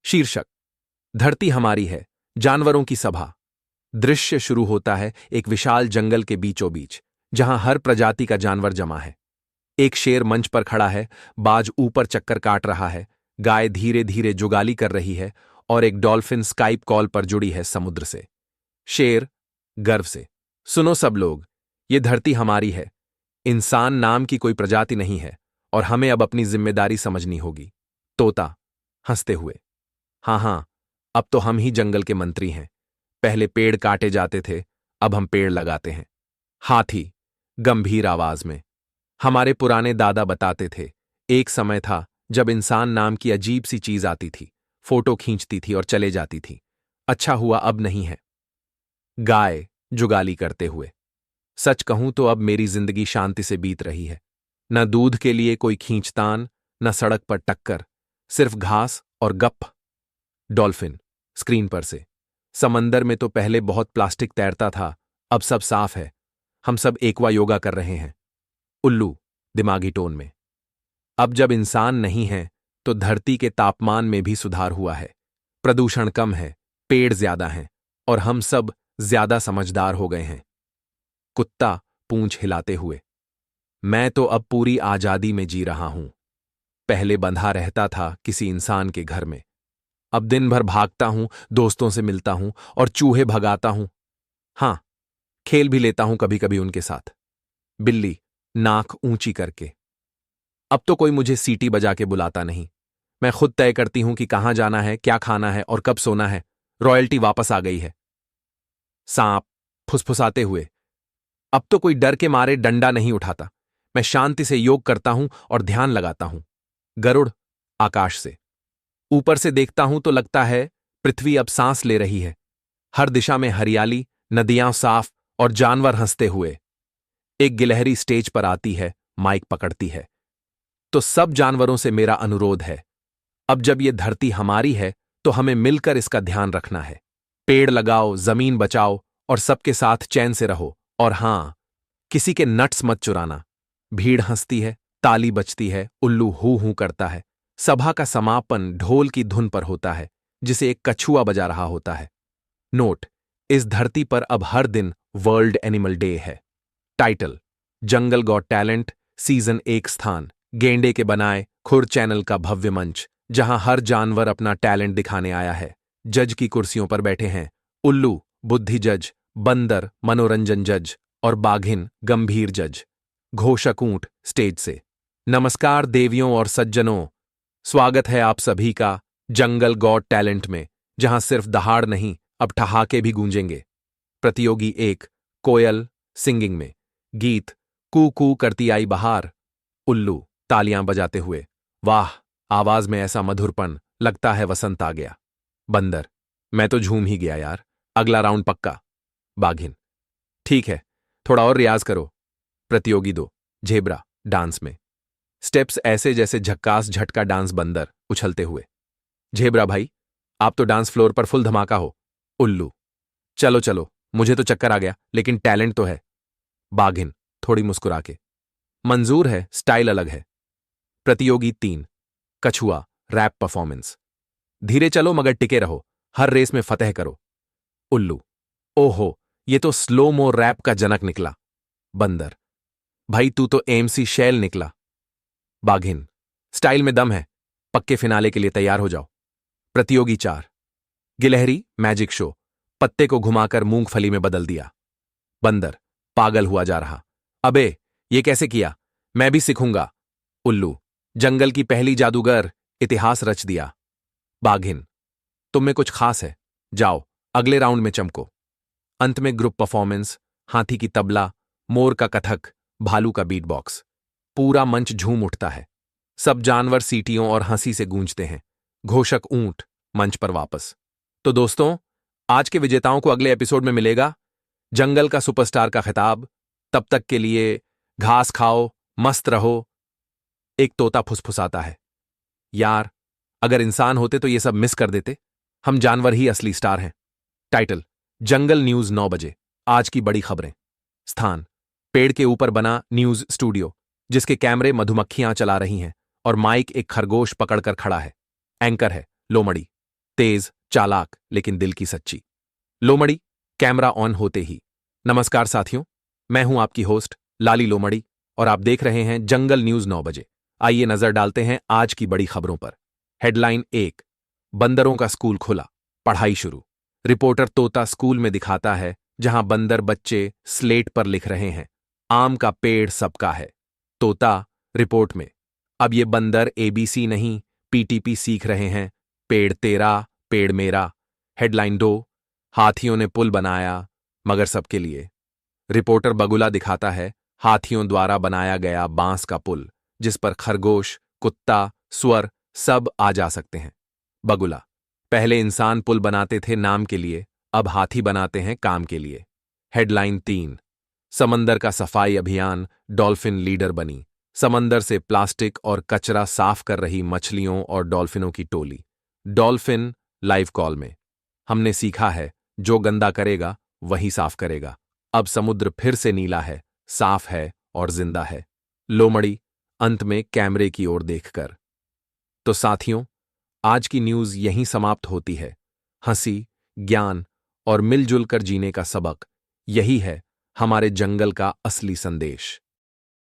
शीर्षक: धरती हमारी है, जानवरों की सभा। दृश्य शुरू होता है एक विशाल जंगल के बीचों बीच, जहां हर प्रजाति का जानवर जमा है। एक शेर मंच पर खड़ा है, बाज ऊपर चक्कर काट रहा है, गाय धीरे धीरे जुगाली कर रही है और एक डॉल्फिन स्काइप कॉल पर जुड़ी है समुद्र से। शेर गर्व से: सुनो सब लोग, ये धरती हमारी है। इंसान नाम की कोई प्रजाति नहीं है और हमें अब अपनी जिम्मेदारी समझनी होगी। तोता हंसते हुए: हाँ हाँ, अब तो हम ही जंगल के मंत्री हैं। पहले पेड़ काटे जाते थे, अब हम पेड़ लगाते हैं। हाथी गंभीर आवाज में: हमारे पुराने दादा बताते थे, एक समय था जब इंसान नाम की अजीब सी चीज आती थी, फोटो खींचती थी और चले जाती थी। अच्छा हुआ अब नहीं है। गाय जुगाली करते हुए: सच कहूं तो अब मेरी जिंदगी शांति से बीत रही है। न दूध के लिए कोई खींचतान, न सड़क पर टक्कर, सिर्फ घास और गप। डॉल्फिन स्क्रीन पर से: समंदर में तो पहले बहुत प्लास्टिक तैरता था, अब सब साफ है। हम सब एक्वा योगा कर रहे हैं। उल्लू दिमागी टोन में: अब जब इंसान नहीं है तो धरती के तापमान में भी सुधार हुआ है। प्रदूषण कम है, पेड़ ज्यादा हैं और हम सब ज्यादा समझदार हो गए हैं। कुत्ता पूंछ हिलाते हुए: मैं तो अब पूरी आजादी में जी रहा हूं। पहले बंधा रहता था किसी इंसान के घर में, अब दिन भर भागता हूं, दोस्तों से मिलता हूं और चूहे भगाता हूं। हां, खेल भी लेता हूं कभी कभी उनके साथ। बिल्ली नाक ऊंची करके: अब तो कोई मुझे सीटी बजा के बुलाता नहीं। मैं खुद तय करती हूं कि कहां जाना है, क्या खाना है और कब सोना है। रॉयल्टी वापस आ गई है। सांप फुसफुसाते हुए: अब तो कोई डर के मारे डंडा नहीं उठाता। मैं शांति से योग करता हूं और ध्यान लगाता हूं। गरुड़ आकाश से: ऊपर से देखता हूं तो लगता है पृथ्वी अब सांस ले रही है। हर दिशा में हरियाली, नदियां साफ और जानवर हंसते हुए। एक गिलहरी स्टेज पर आती है, माइक पकड़ती है: तो सब जानवरों से मेरा अनुरोध है, अब जब ये धरती हमारी है तो हमें मिलकर इसका ध्यान रखना है। पेड़ लगाओ, जमीन बचाओ और सबके साथ चैन से रहो। और हां, किसी के नट्स मत चुराना। भीड़ हंसती है, ताली बजती है, उल्लू हू हू करता है। सभा का समापन ढोल की धुन पर होता है, जिसे एक कछुआ बजा रहा होता है। नोट: इस धरती पर अब हर दिन वर्ल्ड एनिमल डे है। टाइटल: जंगल गॉट टैलेंट सीजन 1 स्थान: गेंडे के बनाए खुर चैनल का भव्य मंच, जहां हर जानवर अपना टैलेंट दिखाने आया है। जज की कुर्सियों पर बैठे हैं उल्लू बुद्धि जज, बंदर मनोरंजन जज और बाघिन गंभीर जज। घोषक ऊंट स्टेज से: नमस्कार देवियों और सज्जनों, स्वागत है आप सभी का जंगल गॉट टैलेंट में, जहां सिर्फ दहाड़ नहीं, अब ठहाके भी गूंजेंगे। प्रतियोगी 1 कोयल सिंगिंग में: गीत कू कू करती आई बहार। उल्लू तालियां बजाते हुए: वाह, आवाज में ऐसा मधुरपन, लगता है वसंत आ गया। बंदर: मैं तो झूम ही गया यार, अगला राउंड पक्का। बाघिन: ठीक है, थोड़ा और रियाज करो। प्रतियोगी 2 झेब्रा डांस में: स्टेप्स ऐसे जैसे झक्कास झटका डांस। बंदर उछलते हुए: झेब्रा भाई, आप तो डांस फ्लोर पर फुल धमाका हो। उल्लू: चलो चलो, मुझे तो चक्कर आ गया, लेकिन टैलेंट तो है। बाघिन थोड़ी मुस्कुरा के: मंजूर है, स्टाइल अलग है। प्रतियोगी 3 कछुआ रैप परफॉर्मेंस: धीरे चलो मगर टिके रहो, हर रेस में फतेह करो। उल्लू: ओहो, ये तो स्लो मो रैप का जनक निकला। बंदर: भाई तू तो एमसी शैल निकला। बाघिन: स्टाइल में दम है, पक्के फिनाले के लिए तैयार हो जाओ। प्रतियोगी 4 गिलहरी मैजिक शो: पत्ते को घुमाकर मूंगफली में बदल दिया। बंदर पागल हुआ जा रहा: अबे ये कैसे किया, मैं भी सीखूंगा। उल्लू: जंगल की पहली जादूगर, इतिहास रच दिया। बाघिन: तुम में कुछ खास है, जाओ अगले राउंड में चमको। अंत में ग्रुप परफॉर्मेंस: हाथी की तबला, मोर का कथक, भालू का बीट बॉक्स। पूरा मंच झूम उठता है। सब जानवर सीटियों और हंसी से गूंजते हैं। घोषक ऊंट मंच पर वापस: तो दोस्तों, आज के विजेताओं को अगले एपिसोड में मिलेगा जंगल का सुपरस्टार का खिताब। तब तक के लिए घास खाओ, मस्त रहो। एक तोता फुसफुसाता है: यार, अगर इंसान होते तो ये सब मिस कर देते, हम जानवर ही असली स्टार हैं। टाइटल: जंगल न्यूज 9 बजे, आज की बड़ी खबरें। स्थान: पेड़ के ऊपर बना न्यूज स्टूडियो, जिसके कैमरे मधुमक्खियां चला रही हैं और माइक एक खरगोश पकड़कर खड़ा है। एंकर है लोमड़ी। तेज, चालाक, लेकिन दिल की सच्ची। लोमड़ी, कैमरा ऑन होते ही। नमस्कार साथियों, मैं हूं आपकी होस्ट लाली लोमड़ी और आप देख रहे हैं जंगल न्यूज 9 बजे। आइए नजर डालते हैं आज की बड़ी खबरों पर। हेडलाइन 1। बंदरों का स्कूल खुला, पढ़ाई शुरू। रिपोर्टर तोता स्कूल में दिखाता है जहां बंदर बच्चे स्लेट पर लिख रहे हैं, आम का पेड़ सबका है। तोता रिपोर्ट में, अब ये बंदर एबीसी नहीं पीटीपी सीख रहे हैं, पेड़ तेरा पेड़ मेरा। हेडलाइन 2। हाथियों ने पुल बनाया मगर सबके लिए। रिपोर्टर बगुला दिखाता है हाथियों द्वारा बनाया गया बांस का पुल जिस पर खरगोश, कुत्ता, सुअर सब आ जा सकते हैं। बगुला, पहले इंसान पुल बनाते थे नाम के लिए, अब हाथी बनाते हैं काम के लिए। हेडलाइन 3। समंदर का सफाई अभियान, डॉल्फिन लीडर बनी। समंदर से प्लास्टिक और कचरा साफ कर रही मछलियों और डॉल्फिनों की टोली। डॉल्फिन लाइव कॉल में, हमने सीखा है जो गंदा करेगा वही साफ करेगा। अब समुद्र फिर से नीला है, साफ है और जिंदा है। लोमड़ी अंत में कैमरे की ओर देखकर। तो साथियों, आज की न्यूज यहीं समाप्त होती है। हंसी, ज्ञान और मिलजुल कर जीने का सबक, यही है हमारे जंगल का असली संदेश।